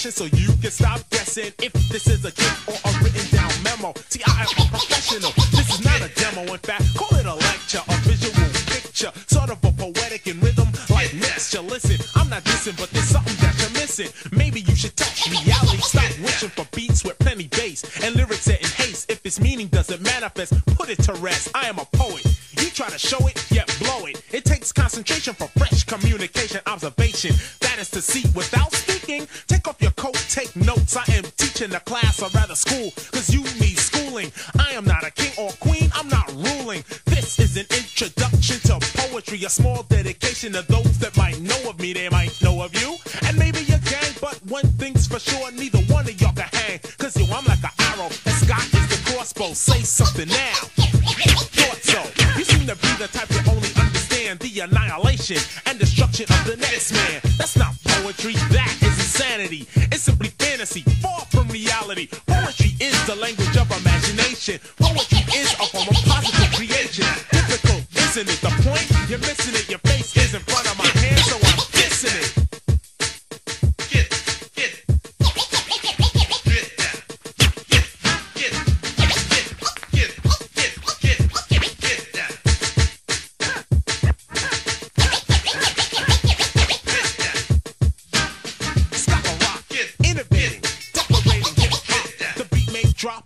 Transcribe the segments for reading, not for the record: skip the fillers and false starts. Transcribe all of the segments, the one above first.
question so you can stop guessing if this is a gift or a written down memo. See, I am a professional. This is not a demo. In fact, call it a lecture, a visual picture, sort of a poetic in rhythm like mixture. Listen, I'm not dissing, but there's something that you're missing. Maybe you should touch reality. Stop wishing for beats with plenty bass and lyrics set in haste. If its meaning doesn't manifest, put it to rest. I am a poet. You try to show it, yet blow it. It takes concentration for fresh communication, observation. That is to see without speaking. Take off your coat, take notes. I am teaching a class, or rather school, cause you need schooling. I am not a king or queen, I'm not ruling. This is an introduction to poetry, a small dedication to those that might know of me, they might know of you, and maybe your gang. But one thing's for sure, neither one of y'all can hang, cause yo, I'm like an arrow, and Scott is the crossbow. Say something now. Thought so. You seem to be the type that only understand the annihilation and destruction of the next man. That's not poetry, that is insanity. It's simply fantasy, far from reality. Poetry is the language of imagination. Poetry is a form of positive creation. Difficult, isn't it? The point? You're missing it. Your face is in front of my hand, so I'm dissing it.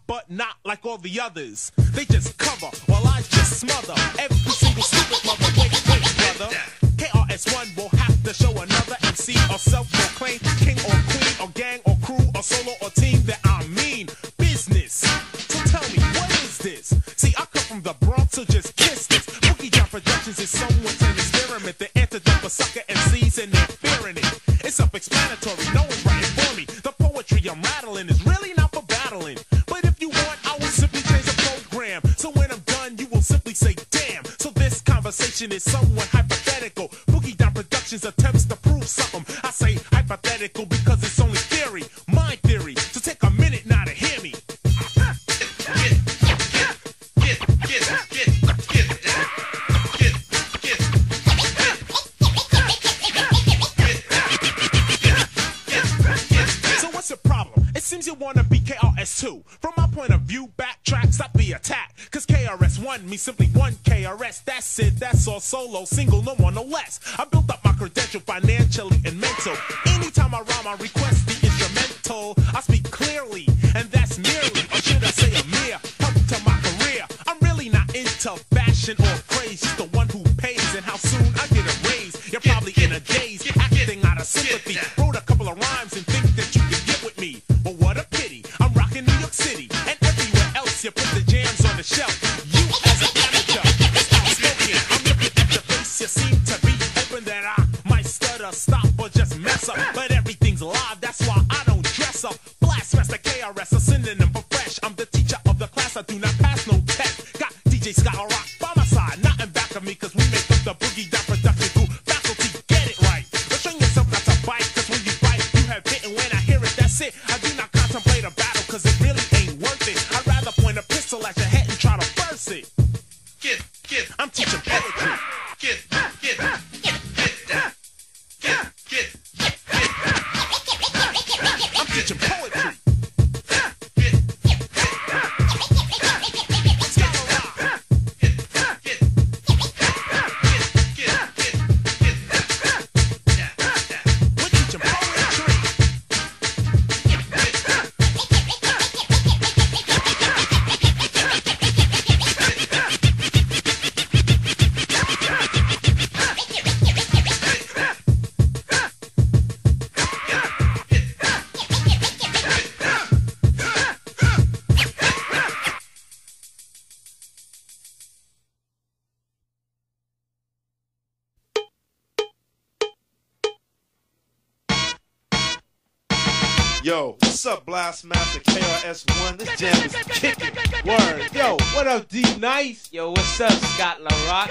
But not like all the others. They just cover while I just smother every single stupid mother. Wait, brother. KRS-One will have to show another MC or self-proclaimed king or queen or gang or crew or solo or team that I mean business. So tell me, what is this? See, I come from the Bronx, so just kiss this. Boogie Down Productions is someone's an experiment. The antidote for sucker MCs and they're fearing it. It's self-explanatory, no one's writing for me. The poetry I'm rattling is really not for battling. So when I'm done, you will simply say, damn. So this conversation is somewhat hypothetical. Boogie Down Productions attempts to prove something. I say hypothetical because it's only theory, my theory. So take a minute now to hear me. So what's the problem? It seems you wanna be KRS-2. From my point of view, backtrack, stop the attack. Cause KRS-One means simply one KRS. That's it, that's all, solo, single, no more, no less. I built up my credential financially and mental. Anytime I rhyme, I request the instrumental. I speak clearly, and that's merely, or should I say a mere, help to my career. I'm really not into fashion or craze, just the one who pays and how soon I get a raise. You're probably in a daze, acting out of sympathy. Wrote a couple of rhymes and think that you can get with me. But what a pity, I'm rocking New York City, and everywhere else you put the jams on the shelf. You as an amateur, it's outspoken. I'm looking at your face, you seem to be hoping that I might stutter, stop, or just mess up. But everything's live, that's why I don't dress up. Blast Master KRS, a synonym for fresh. I'm the teacher of the class, I do not pass no test. Got DJ Scholar Rock by my side, not in back of me, cause we make up the Boogie Down Production crew. Faculty, get it right. Restrain yourself not to bite, cause when you bite, you have bit, and when I hear it, that's it. I do not contemplate a battle, cause it really ain't worth it. I'd rather point a pistol at your head and try to burst it. I'm teaching poetry. I'm teaching poetry. Yo, what's up, Blast Master KRS-One? This jam is kicking. Word. Yo, what up, D Nice? Yo, what's up, Scott LaRock?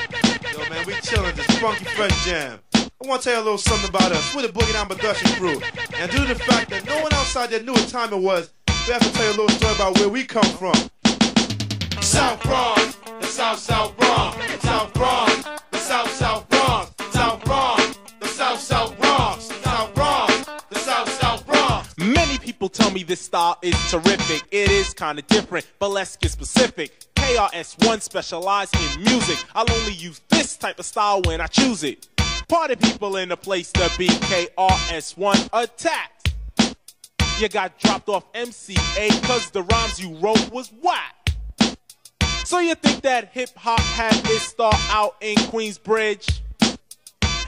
Yo, man, we chillin' this funky fresh jam. I want to tell you a little something about us. We're the Boogie Down Production crew. And due to the fact that no one outside there knew what time it was, we have to tell you a little story about where we come from. South Bronx, the South Bronx, South Bronx, the South Bronx, South Bronx, the South Bronx, South Bronx, the South Bronx. tell me this style is terrific. It is kinda different, but let's get specific. KRS-One specialize in music. I'll only use this type of style when I choose it. Party people in the place to be. KRS-One attacked. You got dropped off MCA cause the rhymes you wrote was whack. So you think that hip-hop had its start out in Queensbridge?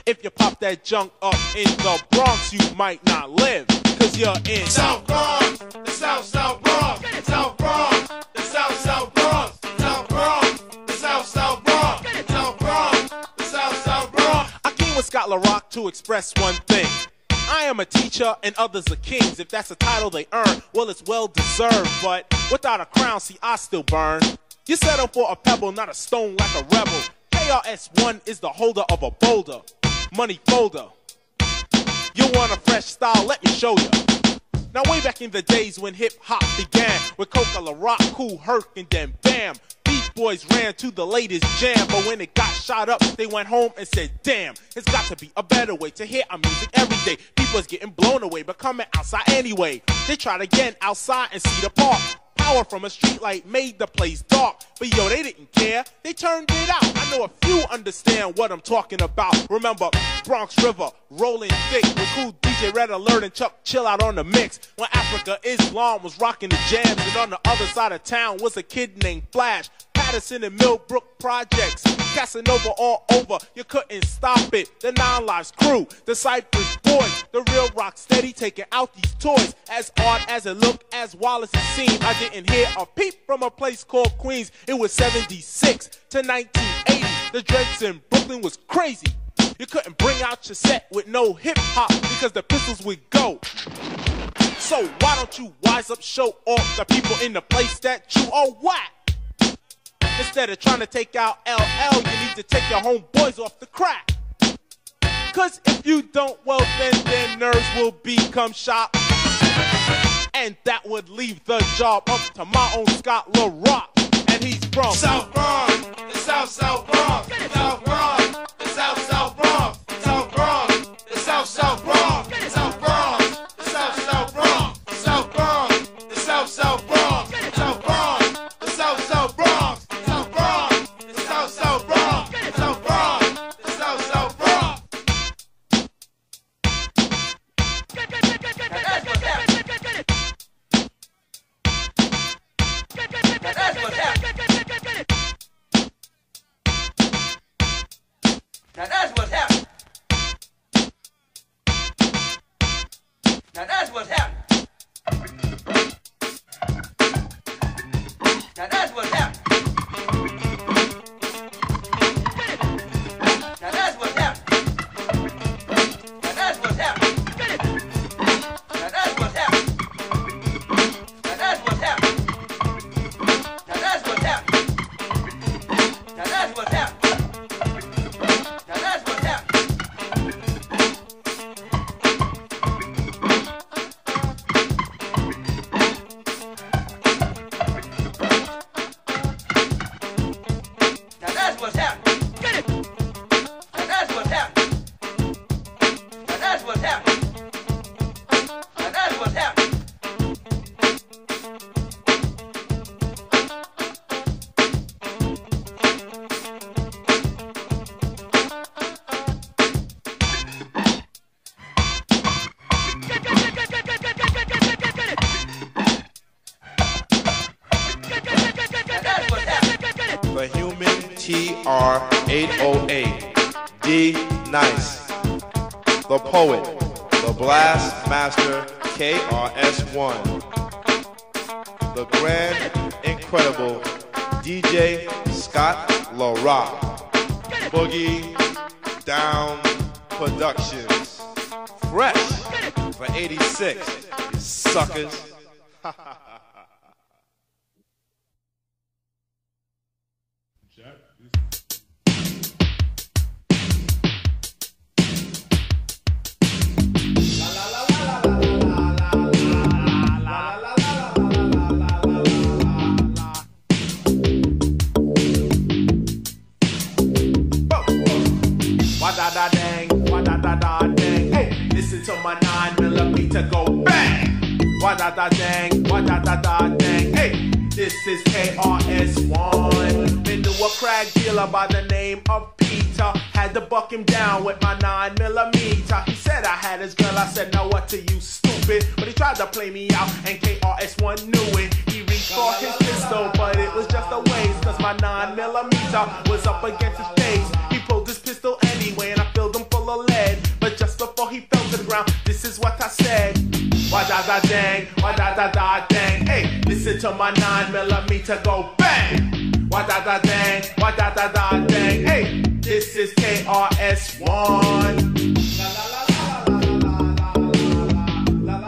If you pop that junk up in the Bronx, you might not live, cause you're in South Bronx, the South Bronx, South Bronx, the South Bronx, South Bronx, the South Bronx, South Bronx, the South Bronx. I came with Scott LaRock to express one thing. I am a teacher and others are kings. If that's a title they earn, well, it's well deserved. But without a crown, see, I still burn. You settle for a pebble, not a stone like a rebel. KRS-One is the holder of a boulder. Money folder. You want a fresh style? Let me show you. Now way back in the days when hip-hop began, with Coca, LaRock, Kool Herc, and then bam, Beat Boys ran to the latest jam. But when it got shot up, they went home and said, damn, it's got to be a better way to hear our music every day. People's getting blown away, but coming outside anyway. They tried again outside and see the park. Power from a streetlight made the place dark. But yo, they didn't care, they turned it out. I know a few understand what I'm talking about. Remember Bronx River, rolling thick with cool DJ Red Alert and Chuck Chill out on the mix. When Africa Islam was rocking the jams, and on the other side of town was a kid named Flash. Patterson and Millbrook projects, Casanova all over, you couldn't stop it. The Nine Lives crew, the Cypress Boys, the real rock steady taking out these toys. As odd as it looked, as wild as it seemed, I didn't hear a peep from a place called Queens. It was 76 to 1980, the dreads in Brooklyn was crazy. You couldn't bring out your set with no hip-hop because the pistols would go. So why don't you wise up, show off the people in the place that you are whack? Instead of trying to take out LL, you need to take your homeboys off the crack. Cause if you don't, well then their nerves will become shot. And that would leave the job up to my own Scott LaRock. And he's from South Bronx, the South Bronx, South Bronx, the South Bronx, South Bronx, the South Bronx, South Bronx, the South Bronx, South Bronx, the South Bronx, South Bronx, the South Bronx, South Bronx, the South Bronx, South Bronx, the South Bronx. Now that's what's happening. Now that's what's happening. Now that's what's happening. Now that's what's happening. Now that's what's happening. Now that's what's happening. Now that's what's happening. Now that's what's happening. Now that's what's happening. The Human TR-808, D Nice, the Poet, the Blast Master KRS-One, the Grand Incredible DJ Scott LaRock, Boogie Down Productions, fresh for 86, you suckers. Why Wa-da-da-dang, wa-da-da-da-dang. Hey, this is KRS-One. Been to a crack dealer by the name of Peter. Had to buck him down with my 9mm. He said I had his girl, I said, now what to you, stupid? But he tried to play me out, and KRS-One knew it. He reached for his pistol, but it was just a waste, cause my 9mm was up against his face. He pulled his pistol anyway, and I filled him full of lead. But just before he fell to the ground, this is what I said. Wa-da-da-dang, wa-da-da-da-dang. Hey, listen to my 9mm go bang. Wa-da-da-dang, wa-da-da-da-dang. Hey, this is KRS-One. La la la la la la la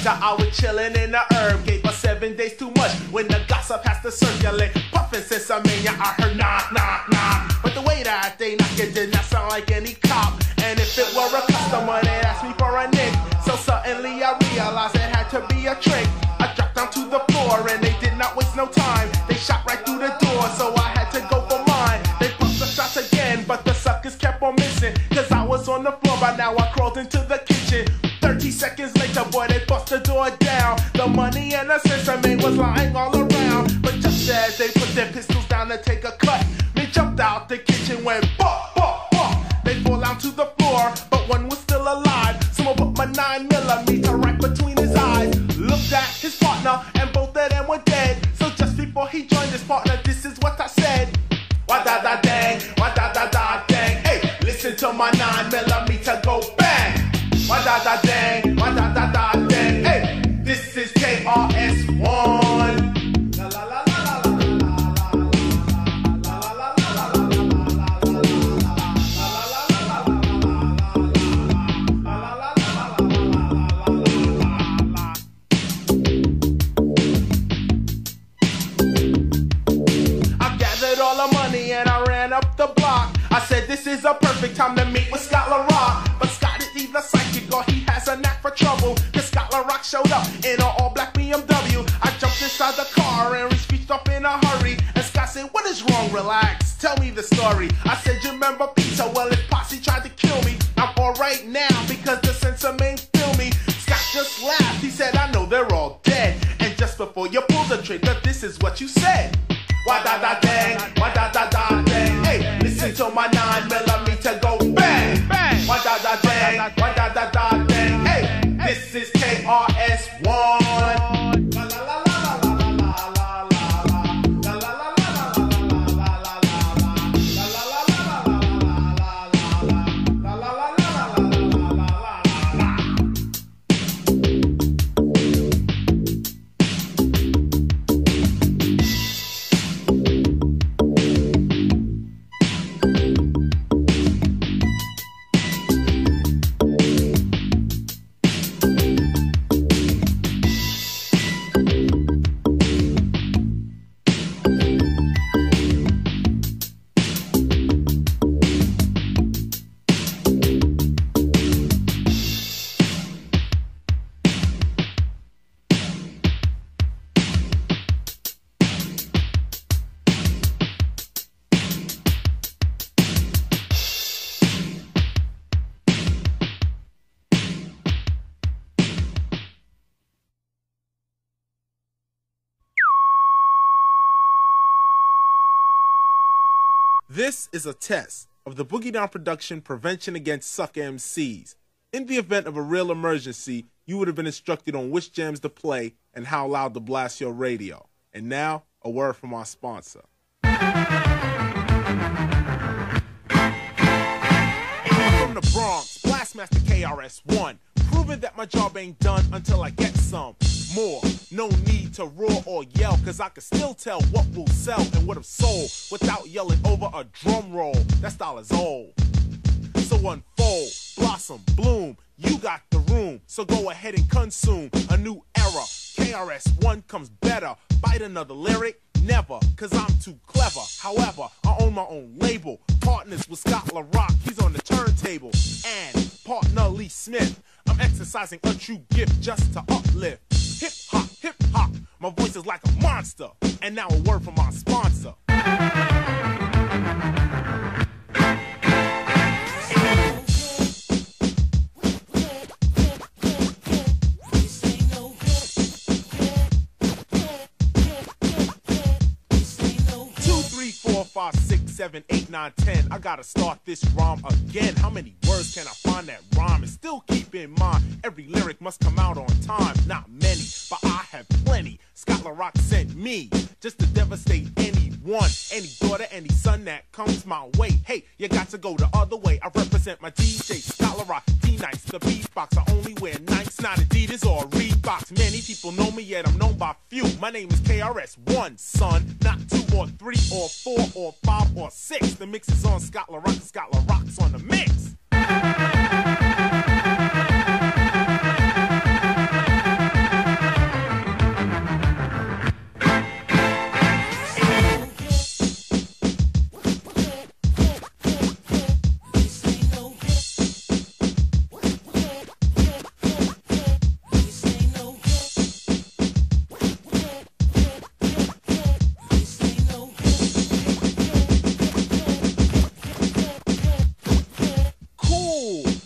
I was chillin' in the herb, gave us 7 days too much when the gossip has to circulate. Puffin' since I mean ya, I heard knock, knock, knock. But the way that they knock it did not sound like any cop. And if it were a customer, they'd ask me for a nick. So suddenly I realized it had to be a trick. I dropped down to the floor and they did not waste no time. They shot right through the door, so I had to go for mine. They bust the shots again, but the suckers kept on missing. Cause I was on the floor, by now I crawled into the kitchen. 30 seconds later, boy, they bust the door down. The money and the sesame was lying all around. But just as they put their pistols down to take a cut, me jumped out the kitchen, went bop, bop, bop. They fall down to the floor, but one was still alive. Someone put my 9mm right between his eyes. Looked at his partner, and both of them were dead. So just before he joined his partner, this is what I said. Wa-da-da-dang, wa-da-da-da-dang. Hey, listen to my 9mm go bang. Wa-da-da-dang, wa-da-da-da-dang. Hey, this is KRS-One. La la la la la la I gathered all the money and I ran up the block. I said this is a perfect time to meet with Scott LaRock. But Scott is either psychic or he has a knack for trouble. Cause Scott LaRock showed up in an all-black BMW. I jumped inside the car and we reached up in a hurry. And Scott said, what is wrong? Relax, tell me the story. I said, you remember Peter? Well, his posse tried to kill me. I'm alright now because the censor main film me. Scott just laughed, he said, I know they're all dead. And just before you pulled the trigger, this is what you said. Wa-da-da-dang, wa-da-da-da-dang. Hey, listen to my 9mm go bang, bang. Wa-da-da-dang, wa-da-da-da-dang. Hey, this is KRS-One. This is a test of the Boogie Down production Prevention Against Sucker MCs. In the event of a real emergency, you would have been instructed on which jams to play and how loud to blast your radio. And now, a word from our sponsor. From the Bronx, Blastmaster KRS-One, proving that my job ain't done until I get some more. No need to roar or yell, cause I can still tell what will sell and what have sold without yelling over a drum roll. That style is old. So unfold, blossom, bloom, you got the room. So go ahead and consume a new era. KRS-One comes better. Bite another lyric? Never, cause I'm too clever. However, I own my own label. Partners with Scott LaRock, he's on the turntable. And partner Lee Smith, I'm exercising a true gift just to uplift. Hip hop, hip hop, my voice is like a monster. And now a word from our sponsor. I gotta start this rhyme again. How many words can I find that rhyme? And still keep in mind, every lyric must come out on time. Not many, but I have plenty. Scott LaRock sent me just to devastate anyone, any daughter, any son that comes my way. Hey, you got to go the other way. I represent my DJ, Scott LaRock, D-Nice, the beatbox. I only wear Nikes, not Adidas or Reeboks. Many people know me, yet I'm known by few. My name is KRS-One, son, not 2 or 3 or 4 or 5 or 6. The mix is on Scott LaRock, Scott LaRock's on the mix.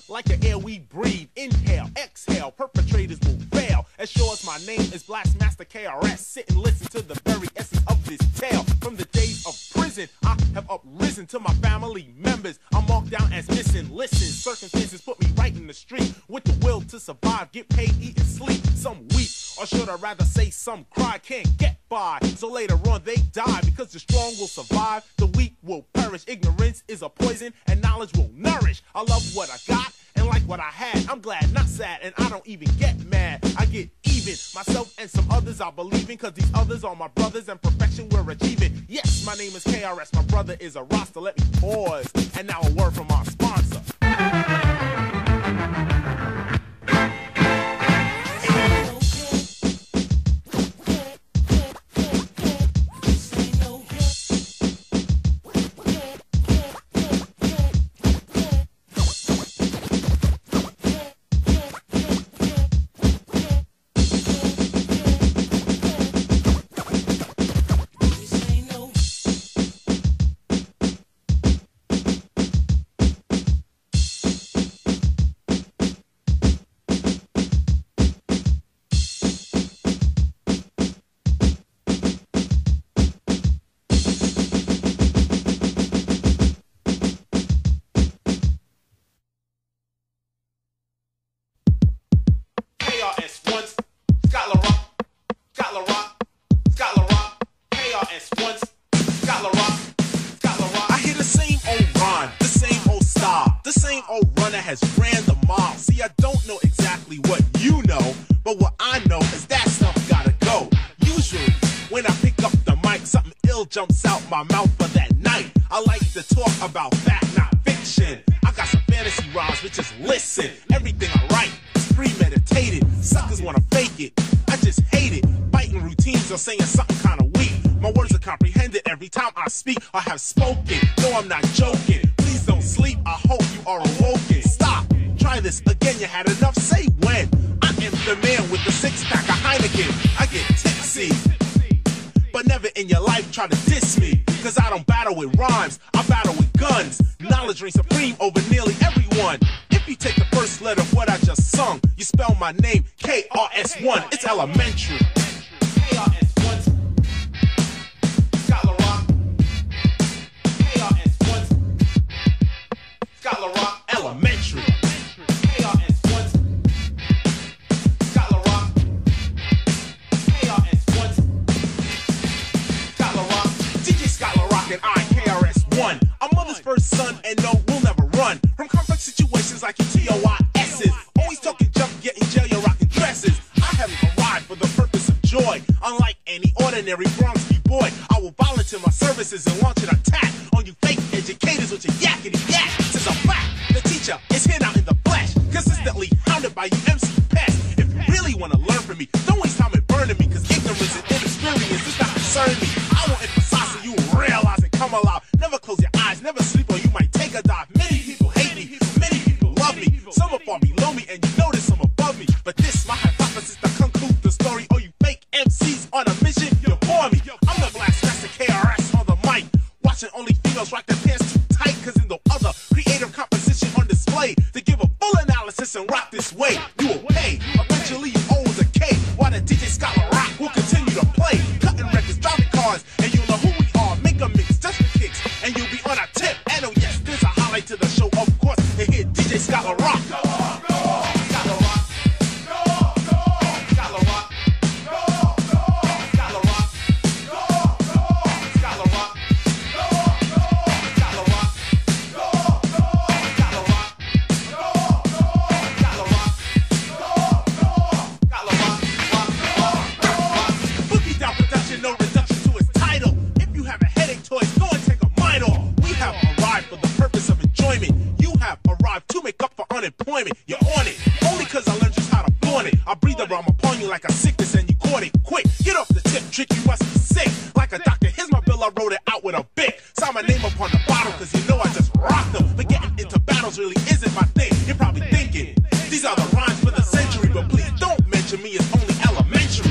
Like the air we breathe, inhale, exhale, perpetrators will fail. As sure as my name is Blastmaster KRS, sit and listen to the very essence of this tale. From the days of prison, I have uprisen to my family members. I'm marked down as missing. Listen, circumstances put me right in the street with the will to survive, get paid, eat and sleep. Some weep, or should I rather say some cry, can't get by. So later on they die, because the strong will survive, the weak will perish. Ignorance is a poison and knowledge will nourish. I love what I got and like what I had. I'm glad, not sad, and I don't even get mad. I get even, myself and some others I believe in, cause these others are my brothers and perfection we're achieving. Yes, my name is KRS, my brother is a roster. Let me pause, and now a word from our sponsor. Has ran the mall. See, I don't know exactly what you know, but what I know is that stuff gotta go. Usually, when I pick up the mic, something ill jumps out my mouth for that night. I like to talk about fact, not fiction. I got some fantasy rhymes, but just listen. Everything I write is premeditated. Suckers wanna fake it, I just hate it. Biting routines or saying something kinda weak. My words are comprehended every time I speak or have spoken. No, I'm not joking. Please don't sleep, I hope you are awoken. Stop, try this again, you had enough, say when. I am the man with the 6-pack of Heineken. I get tipsy, but never in your life try to diss me. Cause I don't battle with rhymes, I battle with guns. Knowledge reigns supreme over nearly everyone. If you take the first letter of what I just sung, you spell my name KRS-One, it's elementary. KRS-One, Scott LaRock. KRS-One, Scott LaRock, elementary. KRS-One, Scott LaRock. KRS-One, Scott LaRock. DJ Scott LaRock and I, KRS-One. I'm mother's first son and no, we'll never run from complex situations like your TOIS's. Always talking junk, getting jail, you're rocking dresses. I haven't arrived for the purpose of joy. Unlike any ordinary Bronx B-boy, I will volunteer my services and launch an attack on you fake educators with your yakety yak. Since I'm back, the teacher is here now in the flesh, consistently hounded by you MC pests. If you really want to learn from me, don't waste time in burning me, cause ignorance and inexperience does not concern me. I will emphasize so you realize and come alive. Never close your eyes, never sleep or you might take a dive. Many people hate me, many people love me. Some are far below me and you notice some above me. But this, my hypothesis to conclude the story. Oh, you fake MCs on a mission, you bore me. I'm the Blastmaster KRS on the mic, watching only females rock and rock this way, you will pay. Eventually you owe us a K, while the DJ Scholar Rock will continue to play. Cutting records, driving cars, and you'll know who we are. Make a mix just for kicks, and you'll be on our tip. And oh yes, there's a highlight to the show, of course. You hear DJ Scholar Rock. Go on, go on. Scholar Rock. Go on, go on. Scholar Rock. Go on, go on. Scholar Rock. Go on, go on. Scholar Rock. Go on, go on. Scholar Rock. Go on, go on. Scholar Rock. Go on, go on. Scholar Rock. Go on, go on. Scholar Rock. Rock. Boogie down production, no reduction to its title. If you have a headache, toys, go and take a mind off. We have arrived for the purpose of enjoyment. You have arrived to make up for unemployment. You're on it, only cause I learned just how to flaunt it. I breathe around upon you like a sickness and you caught it quick. Get off the tip, trick, you must be sick. Like a doctor, here's my bill, I wrote it out with a bic. Sign my name upon the bottle cause you know I just rocked them. But getting into battles really isn't my thing. You're probably thinking, these are the rhymes for the century. But please don't mention me, it's only elementary.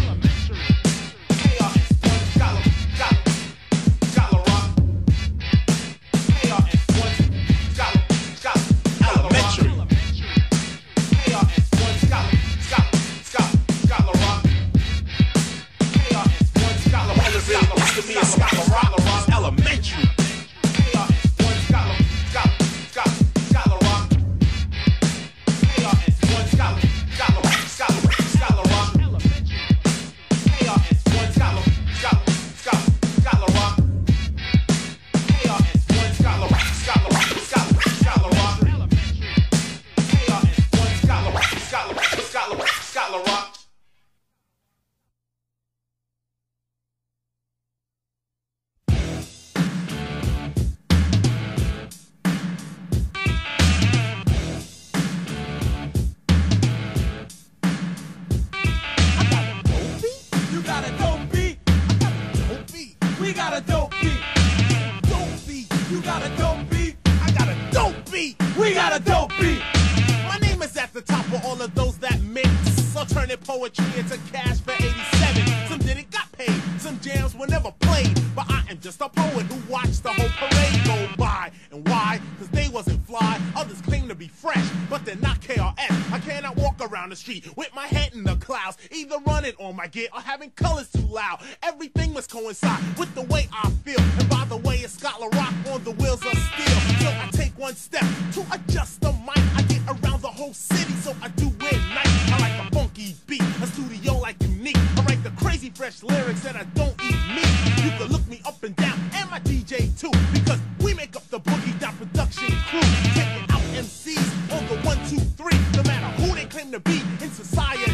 Poetry into cash for 87. Some did it, got paid. Some jams were never played. But I am just a poet who watched the whole parade go by. And why? Cause they wasn't fly. Others claim to be fresh, but they're not KRS. I cannot walk around the street with my head in the clouds, either running on my gear or having colors too loud. Everything must coincide with the way I feel. And by the way, it's Scholar Rock on the wheels of steel. So I take one step to adjust the mic. I get around the whole city, so I do it nice. I like a funky beat, a studio like unique. I write the crazy fresh lyrics and I don't eat meat. You can look me up and down, and my DJ too, because we make up the Boogie Down production crew. Taking out MCs on the 1, 2, 3, no matter who they claim to be in society.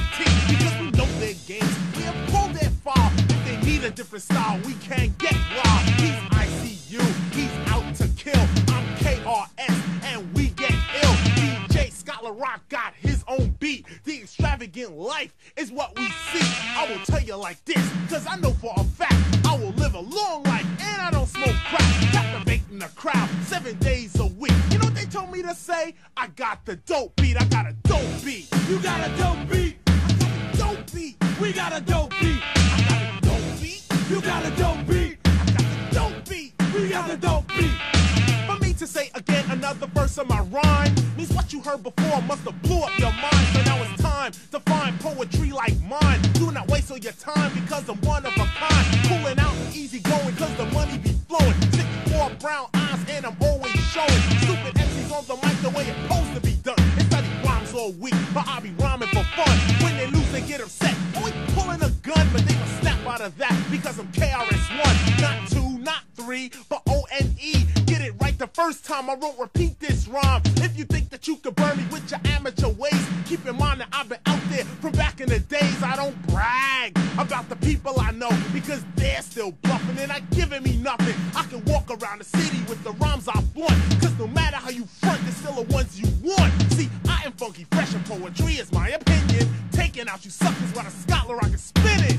Because we know their games, we have pulled their file. If they need a different style, we can't get wild. He's ICU, he's out to kill. I'm KRS, and we get ill. DJ Scholar Rock got his own beat. The extravagant life is what we see. I will tell you like this, cause I know for a fact I will live a long life and I don't smoke crack. Captivating the crowd 7 days a week. You know what they told me to say? I got the dope beat, I got a dope beat. You got a dope beat, I got a dope beat. We got a dope beat, I got a dope beat. You got a dope beat, I got the dope beat. We got a dope beat. For me to say again another verse of my rhyme means what you heard before must have blew up your mind. So now it's time to find poetry like mine. Do not waste all your time because I'm one of a kind. Cooling out and easy going cause the money be flowing. 64 brown eyes and I'm always showing. Stupid MCs on the mic the way it's supposed to be done. They study rhymes all week, but I be rhyming for fun. When they lose they get upset. Always pulling a gun, but they must snap out of that because I'm KRS-One. Not 2, not 3, but O-N-E. Get it right the first time I wrote repeat this rhyme. If you think that you could burn me with your amateur ways, keep in mind that I've been out there from back in the days. I don't brag about the people I know because they're still bluffing and not giving me nothing. I can walk around the city with the rhymes I want, cause no matter how you front, they're still the ones you want. See, I am funky fresh and poetry is my opinion. Taking out you suckers while the Scholar Rock is spinning.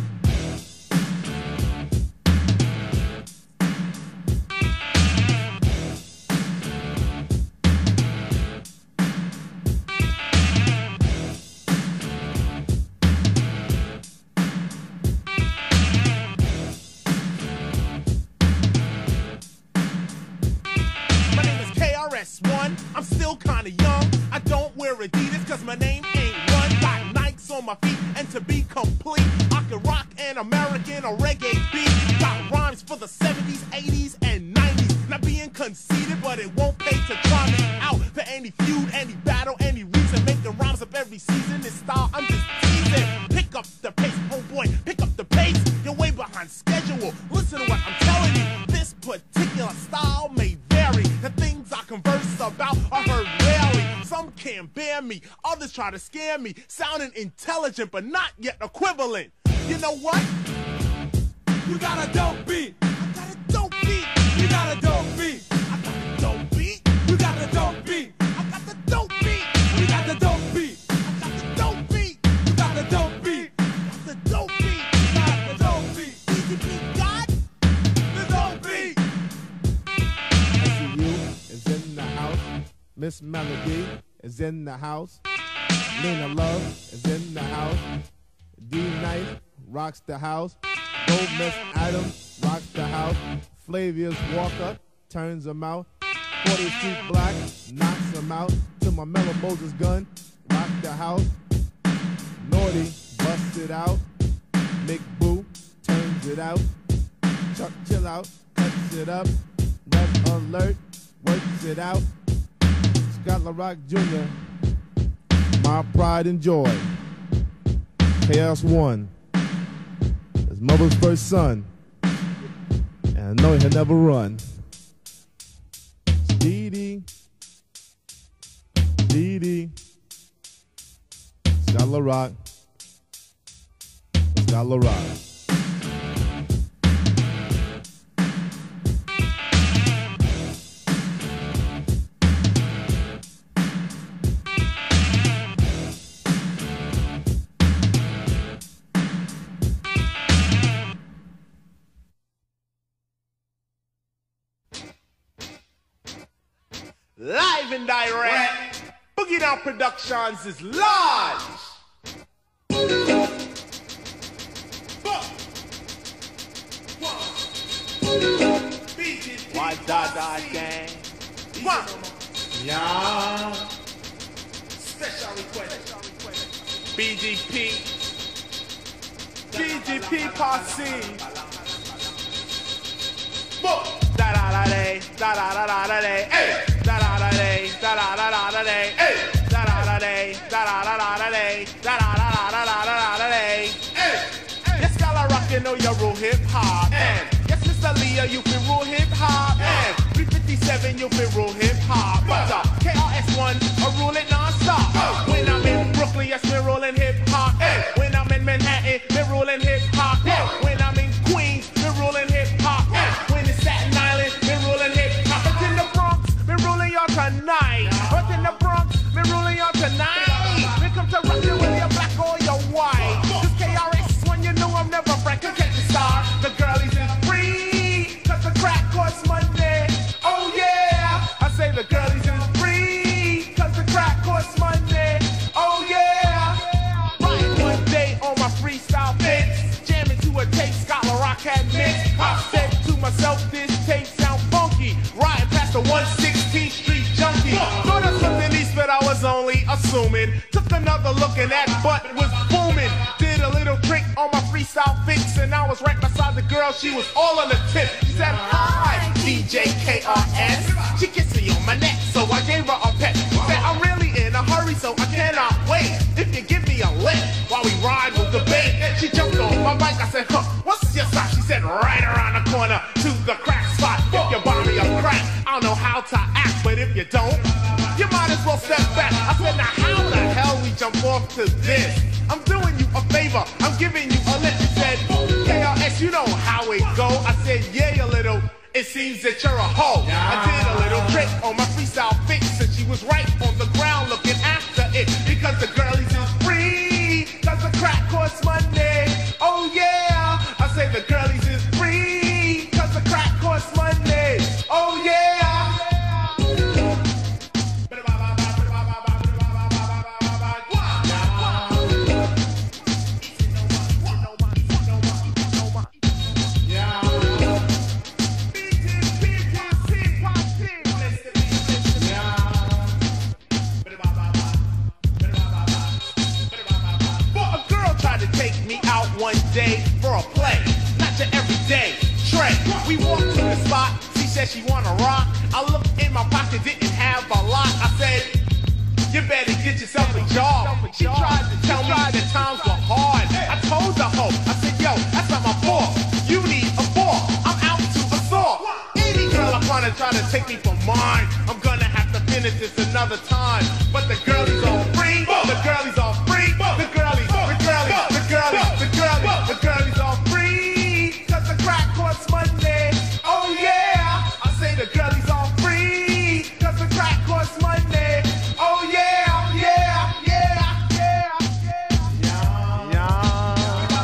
I'm still kinda young. I don't wear Adidas cause my name on my feet, and to be complete, I can rock an American or reggae beat. Got rhymes for the 70s, 80s, and 90s. Not being conceited, but it won't pay to try me out for any feud, any battle, any reason. Making rhymes up every season. This style, I'm just teasing. Pick up the pace, oh boy, pick up the pace. You're way behind schedule. Listen to what I'm telling you. This particular style may vary. The things I converse about are heard rarely. Some can't bear me, others try to scare me. Sounding intelligent, but not yet equivalent. You know what? You got a dope beat. I got a dope beat. You got a dope beat. I got a dope beat. You got a dope beat. I got the dope beat. You got the dope beat. I got the dope beat. You got the dope beat. I got the dope beat. You got the dope beat. DGP got the dope beat. SCU is in the house. Miss Melody is in the house. Lena Love is in the house. D Nice rocks the house. Gold Miss Adams rocks the house. Flavius Walker turns them out. 40th Street Black knocks them out. To my Mellow Moses gun, rock the house. Naughty busts it out. Nick Boo turns it out. Chuck Chill Out cuts it up. Red Alert works it out. Scott LaRock Jr., my pride and joy. Chaos One, his mother's first son, and I know he'll never run. Dee Dee, Scott LaRock, Scott LaRock. Live and direct. Boogie Down Productions is large. Why da gang? Yeah. Special request. BGP posse. Da da da day, da da da da da day, hey. Da da da day, da da da da da day, hey. Da da da day, da da da da da day, da da da da da da da day, hey. Yes, Scala Rock, you know you're real hip hop, and yes, Mr. Leah, you been real hip hop, and 357, you been real hip hop, but KRS-One, I rule it non-stop. When I'm in Brooklyn, yes, we're rolling hip hop, and when I'm in Manhattan, we're rolling hip hop, when I'm in Queens, we're rolling hip hop, when it's Staten Island, we're rolling hip hop, but in the Bronx, we're rolling y'all tonight, but in the Bronx, we're rolling y'all tonight. We come to rock you whether you're black or you're white. This KRS-One, you know I'm never breaking. Catch the star, the girlies is free, cause the crack costs money. Oh yeah, I say the girlies is free, cause the crack costs money. Oh yeah, right one day on my freestyle fix, jamming to a tape Scott LaRock had mixed. I said to myself, this tape sound funky, riding past the 116th Street junkie. Thought of something east, but I was only assuming. Took another look and that butt was booming. Did a little trick on my freestyle fix, and I was right beside the girl, she was all on the tip. She said, hi, DJ KRS. She kissed me on my neck, so I gave her a pet. She said, I'm really in a hurry, so I cannot wait. If you give me a lift while we ride with the bait. She jumped on my bike, I said, huh, what's your stop? She said, right around the corner to the crack spot. If you buy me a crack, I don't know how to act, but if you don't, you might as well step back. I said, now how the hell we jump off to this? I'm doing you a favor, I'm giving you a lift. She said, KRS, you know how it go. I said, yeah, you little, it seems that you're a hoe. I did a little trick on my freestyle fix, and she was right on the ground looking after it. Because the girlies is free, cause the crack costs money. Oh yeah, I say the girlies is free, cause the crack costs money. Oh yeah. day for a play, not your everyday Trey. We walked to the spot, she said she wanna rock. I looked in my pocket, didn't have a lot. I said, you better get yourself a job. She tried to tell me that times were hard. I told the hoe, I said, yo, that's not my fault. You need a ball, I'm out to assault. Any girl I'm gonna try to take me for mine, I'm gonna have to finish this another time. But the girlie's all free, the girlie's all free, the girlie's all free. Cause the crack costs money, oh yeah. I say the girlie's all free, cause the crack costs money, oh yeah, yeah, yeah, yeah, yeah, yeah.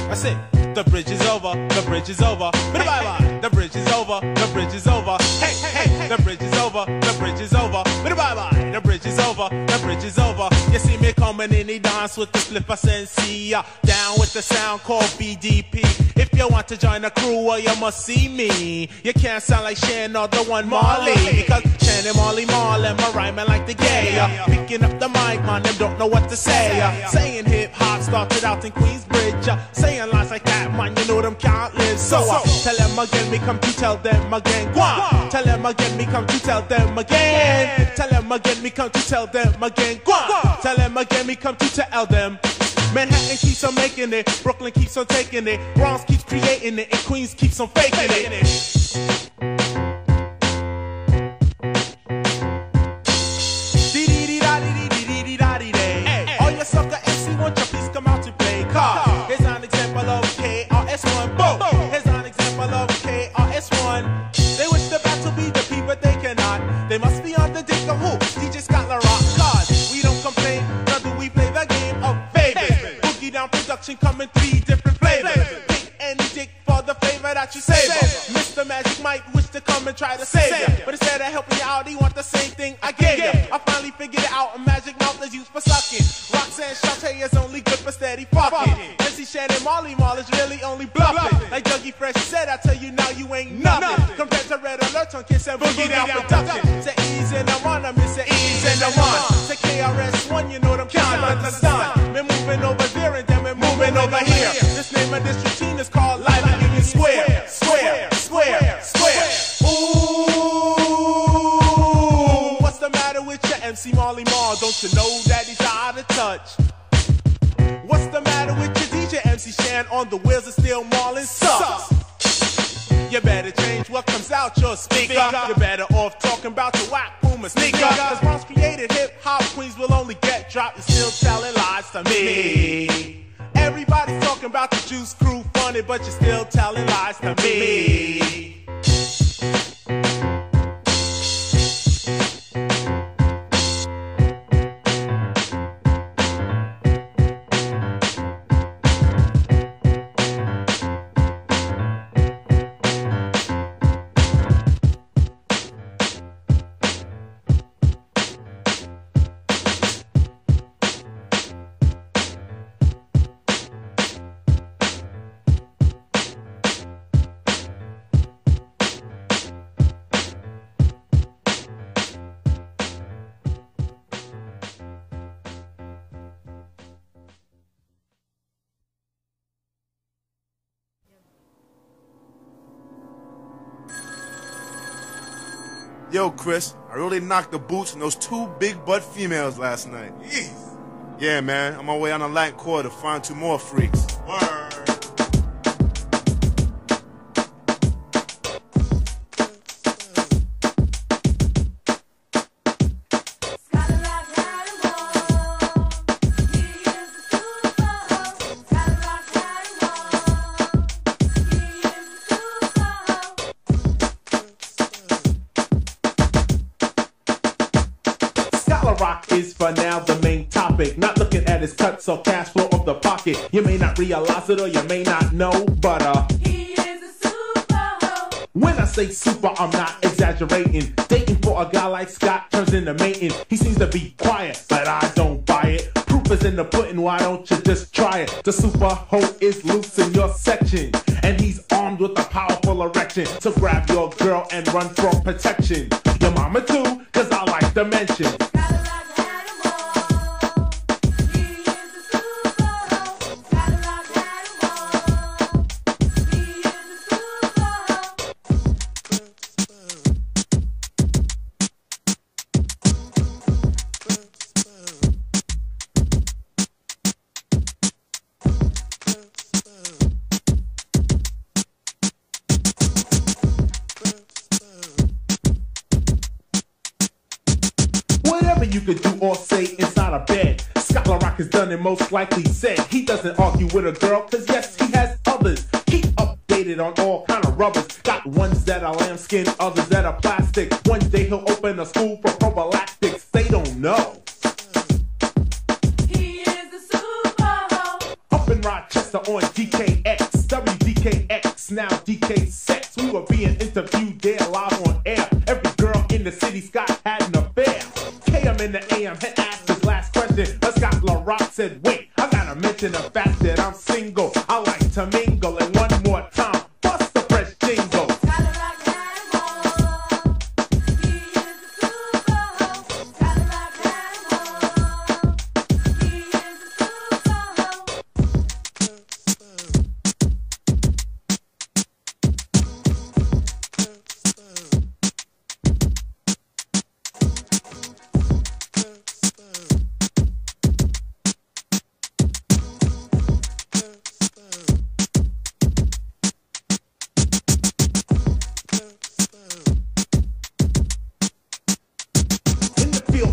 That's it. The bridge is over. The bridge is over. Bye bye. The bridge is over. The bridge is over. Hey, hey. The bridge is over. The bridge is over. Bye bye. The bridge is over. The bridge is over. You see me coming in the dance with the flipper sensei. Down with the sound called BDP. If you want to join the crew, well, you must see me. You can't sound like Shan or the one Marley. Because Shan and Marley Marlin, my rhyming like the gay. Picking up the mic, man, them don't know what to say. Saying hip hop started out in Queensbridge. Saying lines like that, man, you know them can't live. So tell them again, me come to tell them again. Go on. Tell them again, me come to tell them again. Tell them again, me come to tell them again. Go on. Tell them again, me come to tell them. Manhattan keeps on making it, Brooklyn keeps on taking it, Bronx keeps creating it, and Queens keeps on faking it. All your sucker MC want your please come out to play card. Here's an example of KRS-One. Boom. Here's an example of KRS-One. They wish the battle be the P, but they cannot. They must be on the dick of who? DJ Scott LaRock. Cause we don't complain, nor do we play the game of favorites. Boogie down production come in 3 different flavors. Pick any dick for the flavor that you savor. Mr. Magic might wish to come and try to save you, but instead of helping you out, he want the same thing I gave you. I finally figured it out, a magic mouth is used for sucking. Roxanne Shante is only good for steady fucking. MC Shannon Molly Mall is really only bluffing. Like Dougie Fresh said, I tell you now you ain't nothing. Compared to Red Alert on Kiss and Boogie Down production. Say ease and I'm on, I miss say ease and I'm on. Say KRS-One, you know them can't understand. We're moving over there and then we're moving over here. This name of this routine is called Live at Union Square. Square, square, square. Ooh, what's the matter with your MC Marley Marl? Don't you know that he's out of touch? What's the matter with your DJ MC Shan on the wheels of steel Marlin sucks? You better change what comes out your speaker. You're better off talking about your whack boomer sneaker. Cause once created hip-hop queens will only get dropped and still telling lies to me. Everybody's talking about the Juice Crew funny, but you're still telling lies to me. Yo, Chris, I really knocked the boots from those two big butt females last night. Jeez. Yeah, man, I'm on my way on the Latin Quarter to find two more freaks. Word. Rock is for now the main topic. Not looking at his cuts or cash flow of the pocket. You may not realize it or you may not know, but he is a super. When I say super, I'm not exaggerating. Dating for a guy like Scott turns into mating. He seems to be quiet, but I don't buy it. Proof is in the pudding, why don't you just try it? The super hoe is loose in your section, and he's armed with a powerful erection. So grab your girl and run for protection. Your mama too, cause I like to mention. You could do or say inside a bed. Scott LaRock has done it, most likely said. He doesn't argue with a girl, cause yes, he has others. Keep updated on all kind of rubbers. Got ones that are lambskin, others that are plastic. One day he'll open a school for prophylactics. They don't know. He is a super. Up in Rochester on DKX, WDKX, now DK Sex. We were being interviewed there live on air. Every girl in the city, Scott had an affair. KM in the AM had asked his last question, but Scott LaRock said, wait, I gotta mention the fact that I'm single. I like to mingle, and one more time, bust the fresh jingle.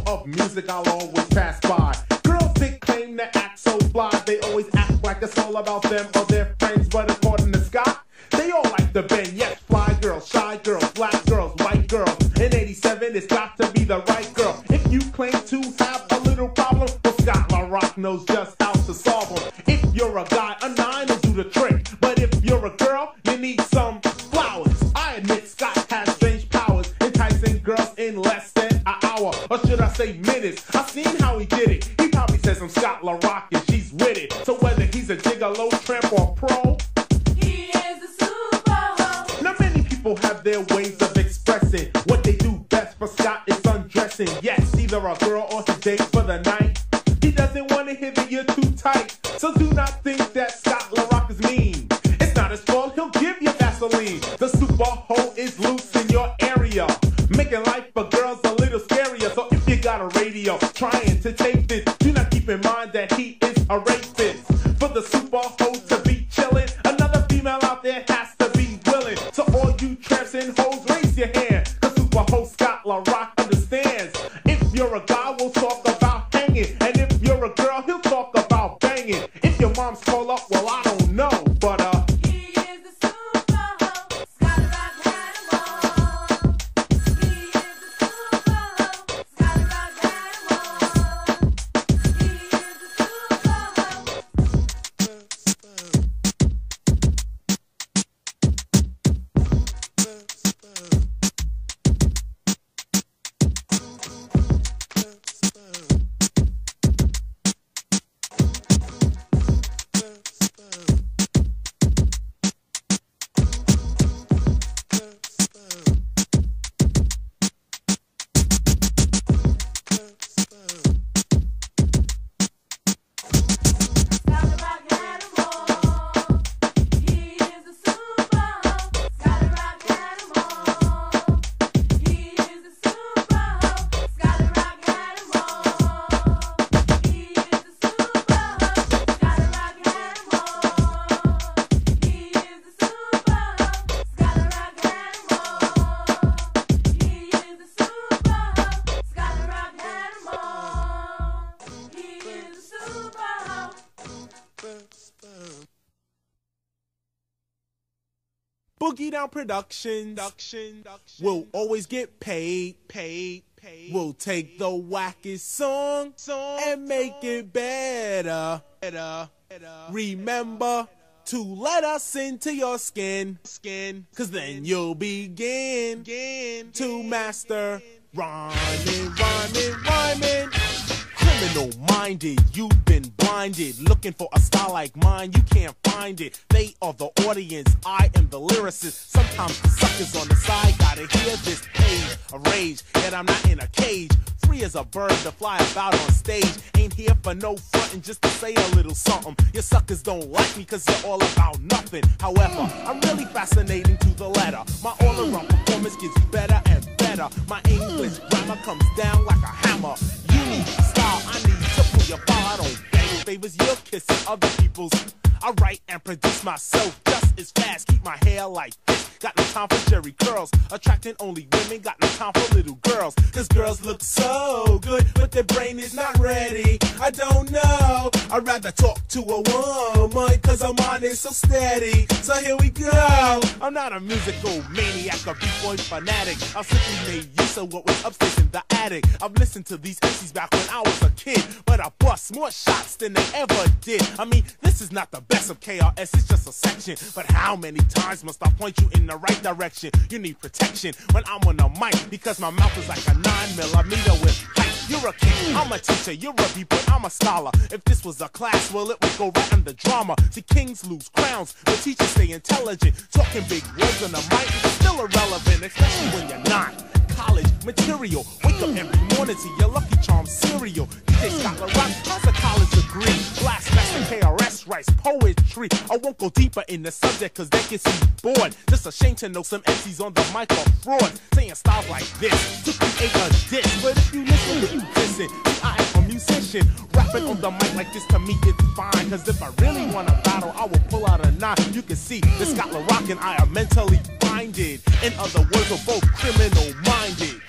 Of music I'll always pass by. Girls they claim to act so fly. They always act like it's all about them or their friends. But according to Scott, they all like to bend. Yes, fly girls, shy girls, black girls, white girls. In 87, it's got to be the right girl. If you claim to have a little problem, well, Scott LaRock knows just how to solve them. If you're a guy, a 9 will do the trick. But if you're a girl, you need some flowers. I admit Scott has strange powers, enticing girls in less than an hour, or should I say minutes. I've seen how he did it. He probably says I'm Scott LaRock and she's with it. So whether he's a gigolo, tramp, or pro, he is a super. now many people have their ways of expressing what they do best. For Scott, it's undressing. Yes, either a girl or his date for the night. He doesn't want to hear that you're too tight. So do not think that Scott LaRock is mean. It's not his fault, he'll give you Vaseline. The super hoe is loose in your area, making life for girls a little scarier. So if you got a radio trying to tape this, do not keep in mind that he is a rapist. For the super hoe to be chillin', another female out there has to be willing. So all you tramps and hoes, raise your hand. The super hoe Scott LaRock understands. If you're a guy, we'll talk about hanging. And if you're a girl, he'll talk about banging. If your mom's call up, well, I don't know. But he is the super. Scott LaRock had 'em all. He is the super. Scott LaRock had 'em all. He is the super. Boogie Down Productions will always get paid. We'll take the wackest song and make it better. Remember to let us into your skin, cause then you'll begin to master rhyming. Criminal minded, you've been blinded. Looking for a style like mine, you can't find it. They are the audience, I am the lyricist. Sometimes the suckers on the side gotta hear this page of rage. Yet I'm not in a cage, free as a bird to fly about on stage. Ain't here for no frontin', just to say a little something. Your suckers don't like me cause you're all about nothing. However, I'm really fascinating to the letter. My all-around performance gets better and better. My English grammar comes down like a hammer. You need style, I need to pull your file. I don't beg favors, you're kissing other people's. I write and produce myself just as fast. Keep my hair like this, got no time for jerry curls. Attracting only women, got no time for little girls. Cause girls look so good, but their brain is not ready. I don't know, I'd rather talk to a woman, cause her mind is so steady. So here we go. I'm not a musical maniac or b-boy fanatic. I simply made use of what was upstairs in the attic. I've listened to these MCs back when I was a kid, but I bust more shots than they ever did. I mean, this is not the best of KRS, it's just a section. But how many times must I point you in the right direction? You need protection when I'm on the mic, because my mouth is like a 9mm with height. You're a king, I'm a teacher, you're a b-boy, I'm a scholar. If this was a class, well, it would go right under drama. See, kings lose crowns, but teachers stay intelligent. Talking big words on the mic is still irrelevant, especially when you're not. College material, wake up every morning to your Lucky Charms cereal. DJ Scott LaRock has a college degree. Blast Master KRS writes poetry. I won't go deeper in the subject cause they get too bored. Just ashamed to know some MCs on the mic are frauds, saying styles like this to create a diss. But if you listen, then you listen. See, I am a musician, rapping on the mic like this to me it's fine. Cause if I really want to battle, I will pull out a 9. You can see that Scott LaRock and I are mentally minded. In other words, we're both criminal minded.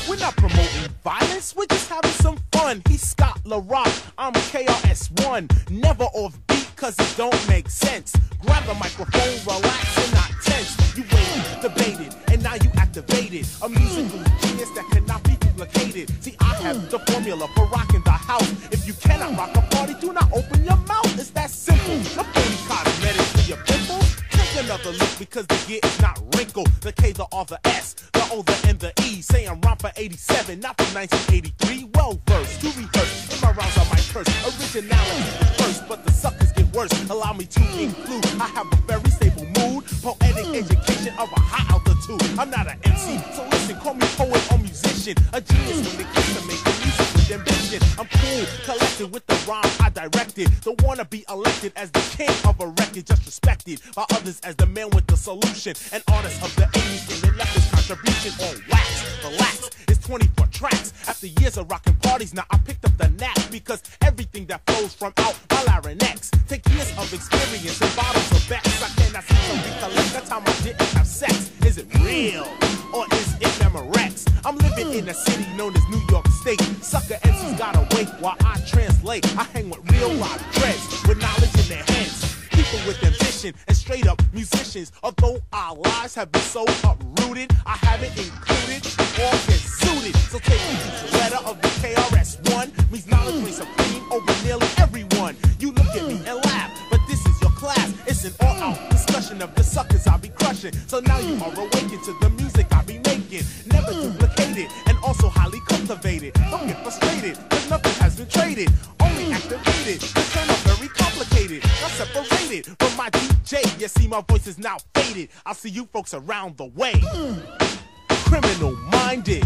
We're not promoting violence, we're just having some fun. He's Scott LaRock, I'm KRS-One. Never off beat cause it don't make sense. Grab the microphone, relax and not tense. You waited, debated, and now you activated a musical genius that cannot be duplicated. See, I have the formula for rocking the house. If you cannot rock a party, do not open your mouth. It's that simple. No phony cosmetics for your pimples. Take another look because the gear is not wrinkled. The K, the R, the S, the O, the N, the E. Say I'm rhyme for 87, not for 1983. Well versed, to rehearse. In my rounds I might curse. Originality is first, but the suckers get worse. Allow me to include, I have a very stable mood. Poetic education of a high altitude. I'm not an MC, so listen, call me poet or musician. A genius when it comes to making music with ambition. I'm cool, collected with the rhyme I directed. Don't wanna be elected as the king of a record, just respected by others as the man with the solution. An artist of the 80s and they left his contribution on wax. Relax, it's 24 tracks. After years of rocking parties, now I picked up the knack, because everything that flows from out my larynx take years of experience and bottles of Becks. I cannot seem to recollect the time I didn't have sex. Is it real or is it Memorex? I'm living in a city known as New York State. Sucker MCs gotta wait while I translate. I hang with real live dreads with knowledge in their heads. People with ambition and straight up musicians. Although our lives have been so uprooted, I haven't included all get suited. So take each letter of the KRS-One means knowledge reigns supreme over nearly everyone. You look at me and laugh, but this is your class. It's an all-out discussion of the suckers I'll be crushing. So now you are awakened to the music I be making. Never duplicated and also highly cultivated. Don't get frustrated, cause nothing has been traded. Only activated, the turn up very complicated. Not separated from my DJ. You see my voice is now faded. I'll see you folks around the way. Criminal minded.